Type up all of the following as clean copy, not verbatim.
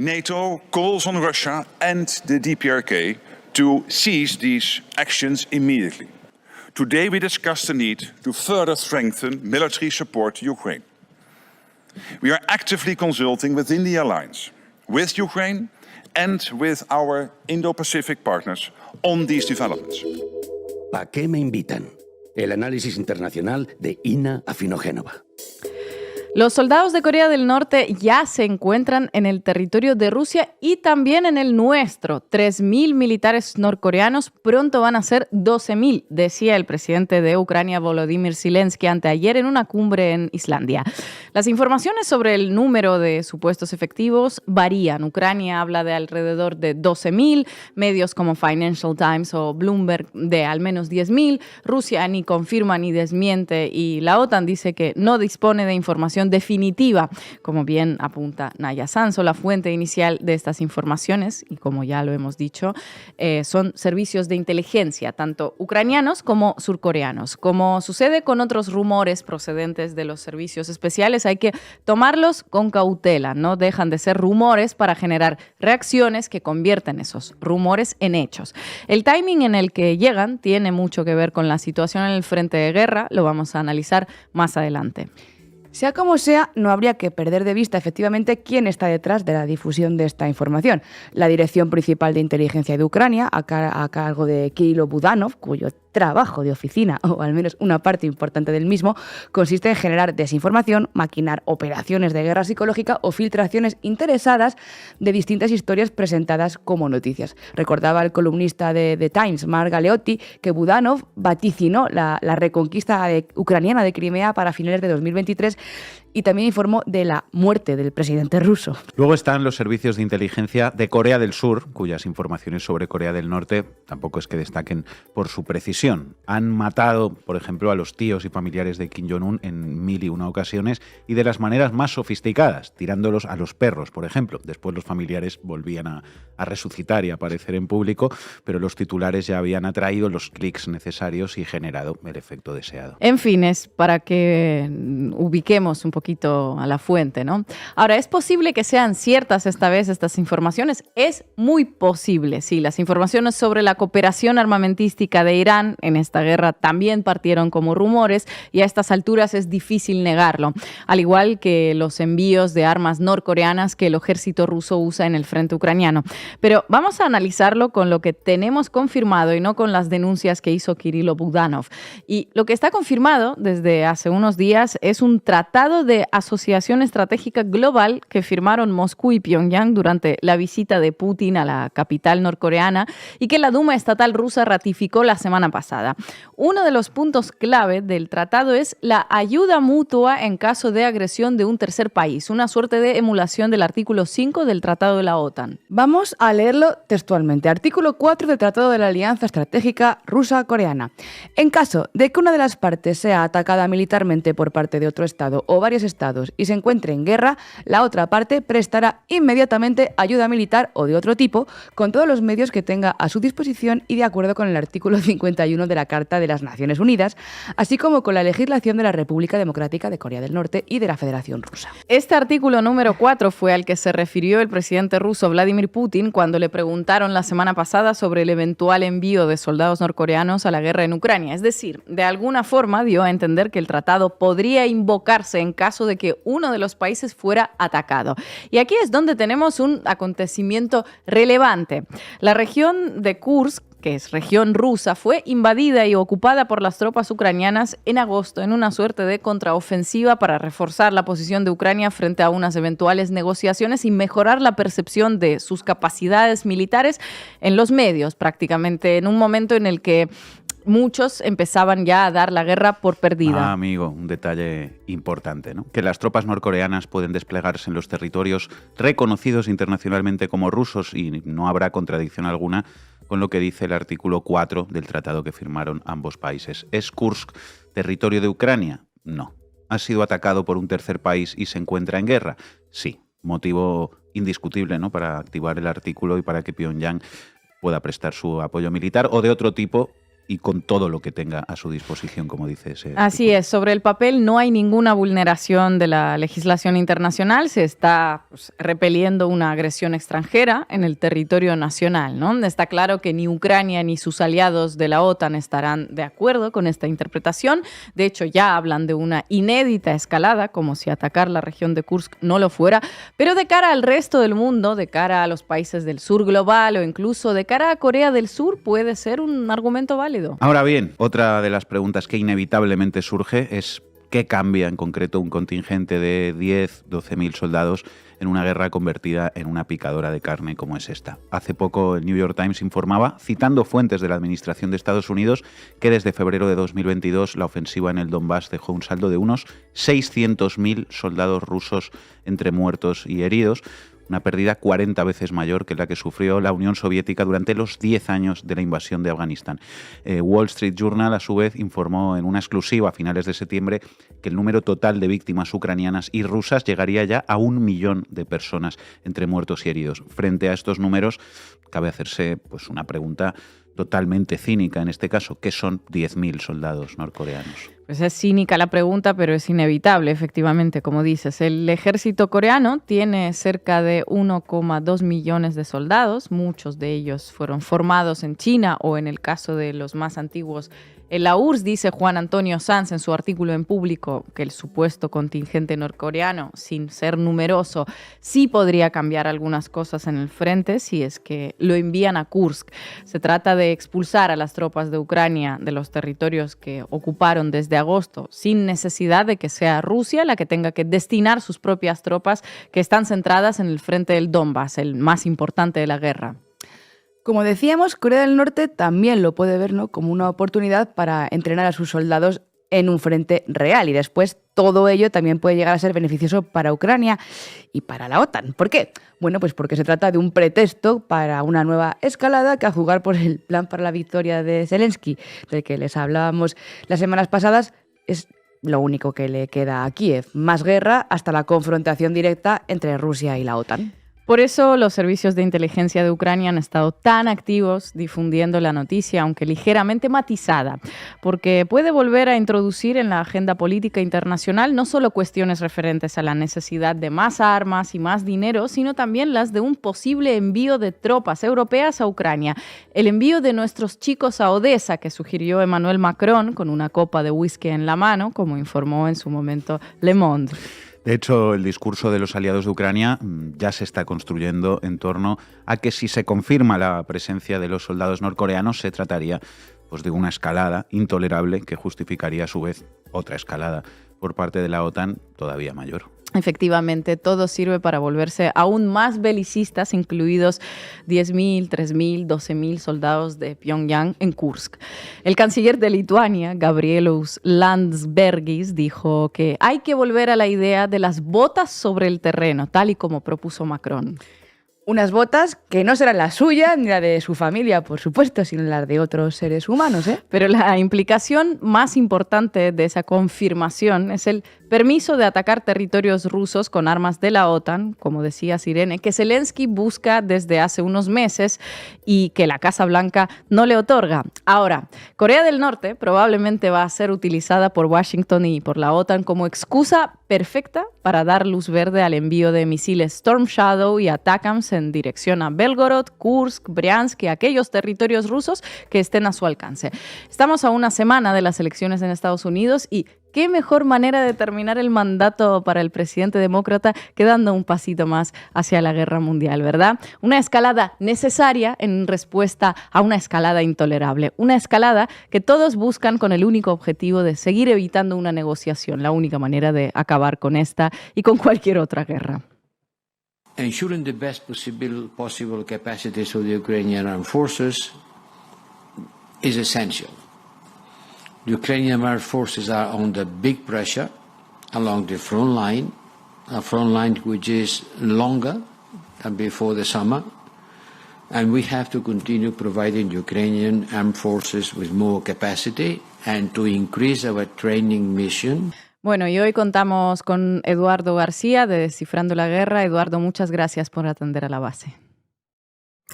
NATO calls on Russia and the DPRK to cease these actions immediately. Today we discussed the need to further strengthen military support to Ukraine. We are actively consulting within the alliance, with Ukraine and with our Indo-Pacific partners on these developments. ¿A qué me invitan? El análisis internacional de Inna Afinogenova. Los soldados de Corea del Norte ya se encuentran en el territorio de Rusia y también en el nuestro. 3.000 militares norcoreanos, pronto van a ser 12.000, decía el presidente de Ucrania, Volodymyr Zelensky, anteayer en una cumbre en Islandia. Las informaciones sobre el número de supuestos efectivos varían. Ucrania habla de alrededor de 12.000, medios como Financial Times o Bloomberg de al menos 10.000. Rusia ni confirma ni desmiente y la OTAN dice que no dispone de información definitiva, como bien apunta Naya Sanso. La fuente inicial de estas informaciones, y como ya lo hemos dicho, son servicios de inteligencia, tanto ucranianos como surcoreanos. Como sucede con otros rumores procedentes de los servicios especiales, hay que tomarlos con cautela. No dejan de ser rumores para generar reacciones que convierten esos rumores en hechos. El timing en el que llegan tiene mucho que ver con la situación en el frente de guerra. Lo vamos a analizar más adelante. Sea como sea, no habría que perder de vista efectivamente quién está detrás de la difusión de esta información. La Dirección Principal de Inteligencia de Ucrania, a cargo de Kirilo Budanov, cuyo trabajo de oficina, o al menos una parte importante del mismo, consiste en generar desinformación, maquinar operaciones de guerra psicológica o filtraciones interesadas de distintas historias presentadas como noticias. Recordaba el columnista de The Times, Mark Galeotti, que Budanov vaticinó la reconquista ucraniana de Crimea para finales de 2023 y también informó de la muerte del presidente ruso. Luego están los servicios de inteligencia de Corea del Sur, cuyas informaciones sobre Corea del Norte tampoco es que destaquen por su precisión. Han matado, por ejemplo, a los tíos y familiares de Kim Jong-un en 1001 ocasiones y de las maneras más sofisticadas, tirándolos a los perros, por ejemplo. Después los familiares volvían a resucitar y a aparecer en público, pero los titulares ya habían atraído los clics necesarios y generado el efecto deseado. En fin, es para que ubiquemos un poquito a la fuente, ¿no? Ahora, ¿es posible que sean ciertas esta vez estas informaciones? Es muy posible, sí. Las informaciones sobre la cooperación armamentística de Irán en esta guerra también partieron como rumores y a estas alturas es difícil negarlo, al igual que los envíos de armas norcoreanas que el ejército ruso usa en el frente ucraniano. Pero vamos a analizarlo con lo que tenemos confirmado y no con las denuncias que hizo Kirilo Budanov. Y lo que está confirmado desde hace unos días es un tratado de asociación estratégica global que firmaron Moscú y Pyongyang durante la visita de Putin a la capital norcoreana y que la Duma estatal rusa ratificó la semana pasada. Uno de los puntos clave del tratado es la ayuda mutua en caso de agresión de un tercer país, una suerte de emulación del artículo 5 del Tratado de la OTAN. Vamos a leerlo textualmente. Artículo 4 del Tratado de la Alianza Estratégica Rusa-Coreana. En caso de que una de las partes sea atacada militarmente por parte de otro Estado o varios estados y se encuentre en guerra, la otra parte prestará inmediatamente ayuda militar o de otro tipo con todos los medios que tenga a su disposición y de acuerdo con el artículo 51 de la Carta de las Naciones Unidas, así como con la legislación de la República Democrática de Corea del Norte y de la Federación Rusa. Este artículo número 4 fue al que se refirió el presidente ruso Vladimir Putin cuando le preguntaron la semana pasada sobre el eventual envío de soldados norcoreanos a la guerra en Ucrania. Es decir, de alguna forma dio a entender que el tratado podría invocarse en caso de que uno de los países fuera atacado. Y aquí es donde tenemos un acontecimiento relevante. La región de Kursk, que es región rusa, fue invadida y ocupada por las tropas ucranianas en agosto en una suerte de contraofensiva para reforzar la posición de Ucrania frente a unas eventuales negociaciones y mejorar la percepción de sus capacidades militares en los medios, prácticamente en un momento en el que muchos empezaban ya a dar la guerra por perdida. Amigo, un detalle importante, ¿no? Que las tropas norcoreanas pueden desplegarse en los territorios reconocidos internacionalmente como rusos y no habrá contradicción alguna con lo que dice el artículo 4 del tratado que firmaron ambos países. ¿Es Kursk territorio de Ucrania? No. ¿Ha sido atacado por un tercer país y se encuentra en guerra? Sí. Motivo indiscutible, ¿no?, para activar el artículo y para que Pyongyang pueda prestar su apoyo militar o de otro tipo y con todo lo que tenga a su disposición, como dice ese Así artículo. es, sobre el papel no hay ninguna vulneración de la legislación internacional, se está repeliendo una agresión extranjera en el territorio nacional, ¿no? Está claro que ni Ucrania ni sus aliados de la OTAN estarán de acuerdo con esta interpretación. De hecho, ya hablan de una inédita escalada, como si atacar la región de Kursk no lo fuera, pero de cara al resto del mundo, de cara a los países del sur global o incluso de cara a Corea del Sur, puede ser un argumento válido. Ahora bien, otra de las preguntas que inevitablemente surge es ¿qué cambia en concreto un contingente de 10, 12.000 soldados en una guerra convertida en una picadora de carne como es esta? Hace poco el New York Times informaba, citando fuentes de la Administración de Estados Unidos, que desde febrero de 2022 la ofensiva en el Donbass dejó un saldo de unos 600.000 soldados rusos entre muertos y heridos, una pérdida 40 veces mayor que la que sufrió la Unión Soviética durante los 10 años de la invasión de Afganistán. Wall Street Journal, a su vez, informó en una exclusiva a finales de septiembre que el número total de víctimas ucranianas y rusas llegaría ya a 1 millón de personas entre muertos y heridos. Frente a estos números, cabe hacerse pues, una pregunta totalmente cínica en este caso. ¿Qué son 10.000 soldados norcoreanos? Pues es cínica la pregunta, pero es inevitable, efectivamente, como dices. El ejército coreano tiene cerca de 1,2 millones de soldados. Muchos de ellos fueron formados en China o, en el caso de los más antiguos, en la URSS. Dice Juan Antonio Sanz en su artículo en Público que el supuesto contingente norcoreano, sin ser numeroso, sí podría cambiar algunas cosas en el frente si es que lo envían a Kursk. Se trata de expulsar a las tropas de Ucrania de los territorios que ocuparon desde agosto, sin necesidad de que sea Rusia la que tenga que destinar sus propias tropas que están centradas en el frente del Donbass, el más importante de la guerra. Como decíamos, Corea del Norte también lo puede ver, ¿no?, como una oportunidad para entrenar a sus soldados en un frente real, y después todo ello también puede llegar a ser beneficioso para Ucrania y para la OTAN. ¿Por qué? Bueno, pues porque se trata de un pretexto para una nueva escalada que, a juzgar por el plan para la victoria de Zelensky, del que les hablábamos las semanas pasadas, es lo único que le queda a Kiev. Más guerra hasta la confrontación directa entre Rusia y la OTAN. Por eso los servicios de inteligencia de Ucrania han estado tan activos difundiendo la noticia, aunque ligeramente matizada, porque puede volver a introducir en la agenda política internacional no solo cuestiones referentes a la necesidad de más armas y más dinero, sino también las de un posible envío de tropas europeas a Ucrania. El envío de nuestros chicos a Odessa, que sugirió Emmanuel Macron con una copa de whisky en la mano, como informó en su momento Le Monde. De hecho, el discurso de los aliados de Ucrania ya se está construyendo en torno a que si se confirma la presencia de los soldados norcoreanos, se trataría pues, de una escalada intolerable que justificaría a su vez otra escalada por parte de la OTAN todavía mayor. Efectivamente, todo sirve para volverse aún más belicistas, incluidos 10.000, 3.000, 12.000 soldados de Pyongyang en Kursk. El canciller de Lituania, Gabrielius Landsbergis, dijo que hay que volver a la idea de las botas sobre el terreno, tal y como propuso Macron. Unas botas que no serán las suyas ni la de su familia, por supuesto, sino las de otros seres humanos, ¿eh? Pero la implicación más importante de esa confirmación es el permiso de atacar territorios rusos con armas de la OTAN, como decía Irene, que Zelensky busca desde hace unos meses y que la Casa Blanca no le otorga. Ahora, Corea del Norte probablemente va a ser utilizada por Washington y por la OTAN como excusa perfecta para dar luz verde al envío de misiles Storm Shadow y ATACMS en dirección a Belgorod, Kursk, Briansk y aquellos territorios rusos que estén a su alcance. Estamos a una semana de las elecciones en Estados Unidos y qué mejor manera de terminar el mandato para el presidente demócrata que dando un pasito más hacia la guerra mundial, ¿verdad? Una escalada necesaria en respuesta a una escalada intolerable. Una escalada que todos buscan con el único objetivo de seguir evitando una negociación, la única manera de acabar con esta y con cualquier otra guerra. Ensuring the best possible capacities of the Ukrainian armed forces is essential. The Ukrainian armed forces are under big pressure along the front line, a front line which is longer than before the summer, and we have to continue providing Ukrainian armed forces with more capacity and to increase our training mission. Bueno, y hoy contamos con Eduardo García de Descifrando la Guerra. Eduardo, muchas gracias por atender a la base.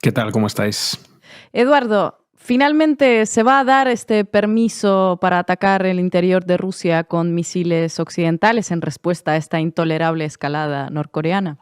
¿Qué tal? ¿Cómo estáis? Eduardo, Finalmente, ¿se va a dar este permiso para atacar el interior de Rusia con misiles occidentales en respuesta a esta intolerable escalada norcoreana?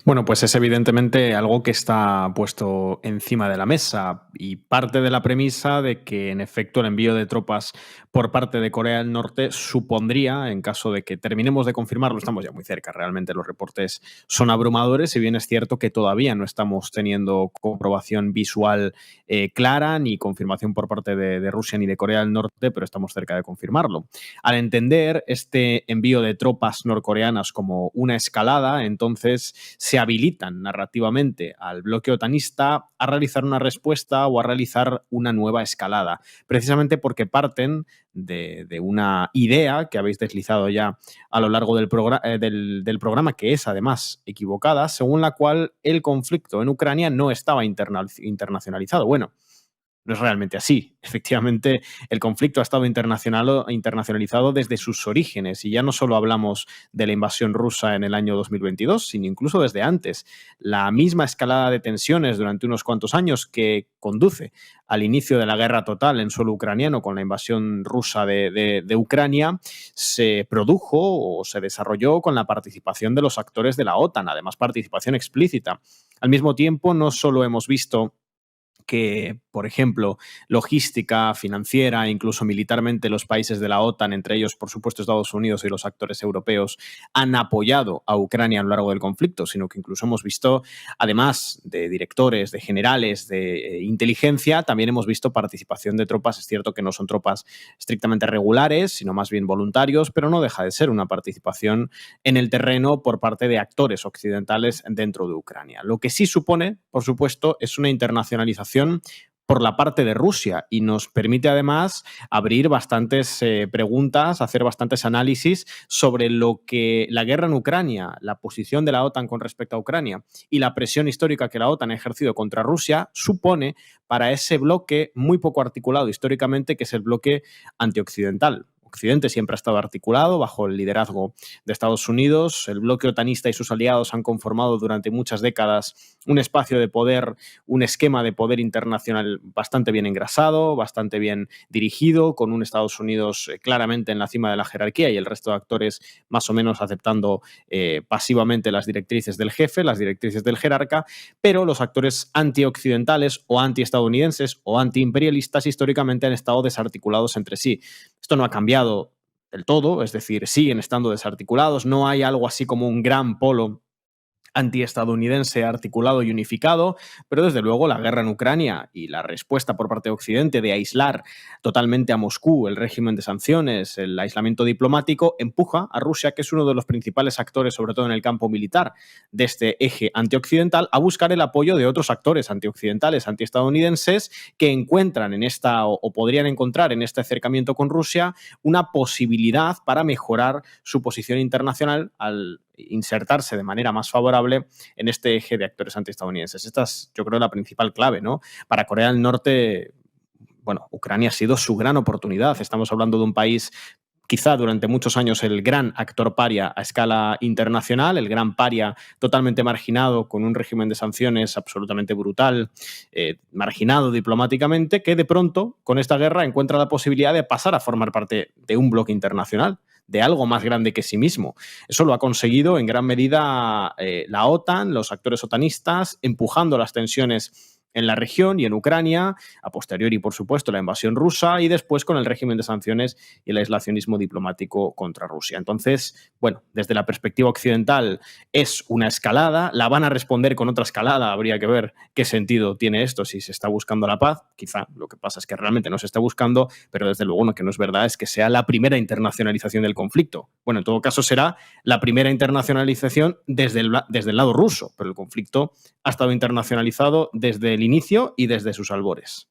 Bueno, pues es evidentemente algo que está puesto encima de la mesa y parte de la premisa de que, en efecto, el envío de tropas por parte de Corea del Norte supondría, en caso de que terminemos de confirmarlo, estamos ya muy cerca, realmente los reportes son abrumadores, si bien es cierto que todavía no estamos teniendo comprobación visual clara ni confirmación por parte de Rusia ni de Corea del Norte, pero estamos cerca de confirmarlo. Al entender este envío de tropas norcoreanas como una escalada, entonces se habilitan narrativamente al bloque otanista a realizar una respuesta o a realizar una nueva escalada, precisamente porque parten de una idea que habéis deslizado ya a lo largo del programa, que es además equivocada, según la cual el conflicto en Ucrania no estaba internacionalizado. Bueno, no es realmente así. Efectivamente, el conflicto ha estado internacionalizado desde sus orígenes y ya no solo hablamos de la invasión rusa en el año 2022, sino incluso desde antes. La misma escalada de tensiones durante unos cuantos años que conduce al inicio de la guerra total en suelo ucraniano con la invasión rusa de Ucrania se produjo o se desarrolló con la participación de los actores de la OTAN, además participación explícita. Al mismo tiempo, no solo hemos visto que, por ejemplo, logística, financiera, incluso militarmente los países de la OTAN, entre ellos, por supuesto, Estados Unidos y los actores europeos, han apoyado a Ucrania a lo largo del conflicto, sino que incluso hemos visto, además de directores, de generales, de inteligencia, también hemos visto participación de tropas. Es cierto que no son tropas estrictamente regulares, sino más bien voluntarios, pero no deja de ser una participación en el terreno por parte de actores occidentales dentro de Ucrania. Lo que sí supone, por supuesto, es una internacionalización por la parte de Rusia y nos permite además abrir bastantes preguntas, hacer bastantes análisis sobre lo que la guerra en Ucrania, la posición de la OTAN con respecto a Ucrania y la presión histórica que la OTAN ha ejercido contra Rusia supone para ese bloque muy poco articulado históricamente, que es el bloque antioccidental. Occidente siempre ha estado articulado bajo el liderazgo de Estados Unidos. El bloque otanista y sus aliados han conformado durante muchas décadas un espacio de poder, un esquema de poder internacional bastante bien engrasado, bastante bien dirigido, con un Estados Unidos claramente en la cima de la jerarquía y el resto de actores más o menos aceptando pasivamente las directrices del jefe, las directrices del jerarca, pero los actores antioccidentales o antiestadounidenses o antiimperialistas históricamente han estado desarticulados entre sí. Esto no ha cambiado del todo, es decir, siguen estando desarticulados, no hay algo así como un gran polo antiestadounidense articulado y unificado, pero desde luego la guerra en Ucrania y la respuesta por parte de Occidente de aislar totalmente a Moscú, el régimen de sanciones, el aislamiento diplomático, empuja a Rusia, que es uno de los principales actores, sobre todo en el campo militar, de este eje antioccidental, a buscar el apoyo de otros actores antioccidentales, antiestadounidenses, que encuentran en esta, o podrían encontrar en este acercamiento con Rusia, una posibilidad para mejorar su posición internacional al insertarse de manera más favorable en este eje de actores antiestadounidenses. Esta es, yo creo, la principal clave, ¿no? Para Corea del Norte, bueno, Ucrania ha sido su gran oportunidad. Estamos hablando de un país, quizá durante muchos años, el gran actor paria a escala internacional, el gran paria totalmente marginado, con un régimen de sanciones absolutamente brutal, marginado diplomáticamente, que de pronto, con esta guerra, encuentra la posibilidad de pasar a formar parte de un bloque internacional, de algo más grande que sí mismo. Eso lo ha conseguido en gran medida la OTAN, los actores otanistas, empujando las tensiones en la región y en Ucrania, a posteriori, por supuesto, la invasión rusa y después con el régimen de sanciones y el aislacionismo diplomático contra Rusia. Entonces, bueno, desde la perspectiva occidental es una escalada, la van a responder con otra escalada, habría que ver qué sentido tiene esto, si se está buscando la paz, quizá lo que pasa es que realmente no se está buscando, pero desde luego lo que no es verdad es que sea la primera internacionalización del conflicto. Bueno, en todo caso será la primera internacionalización desde el lado ruso, pero el conflicto ha estado internacionalizado desde el inicio y desde sus albores.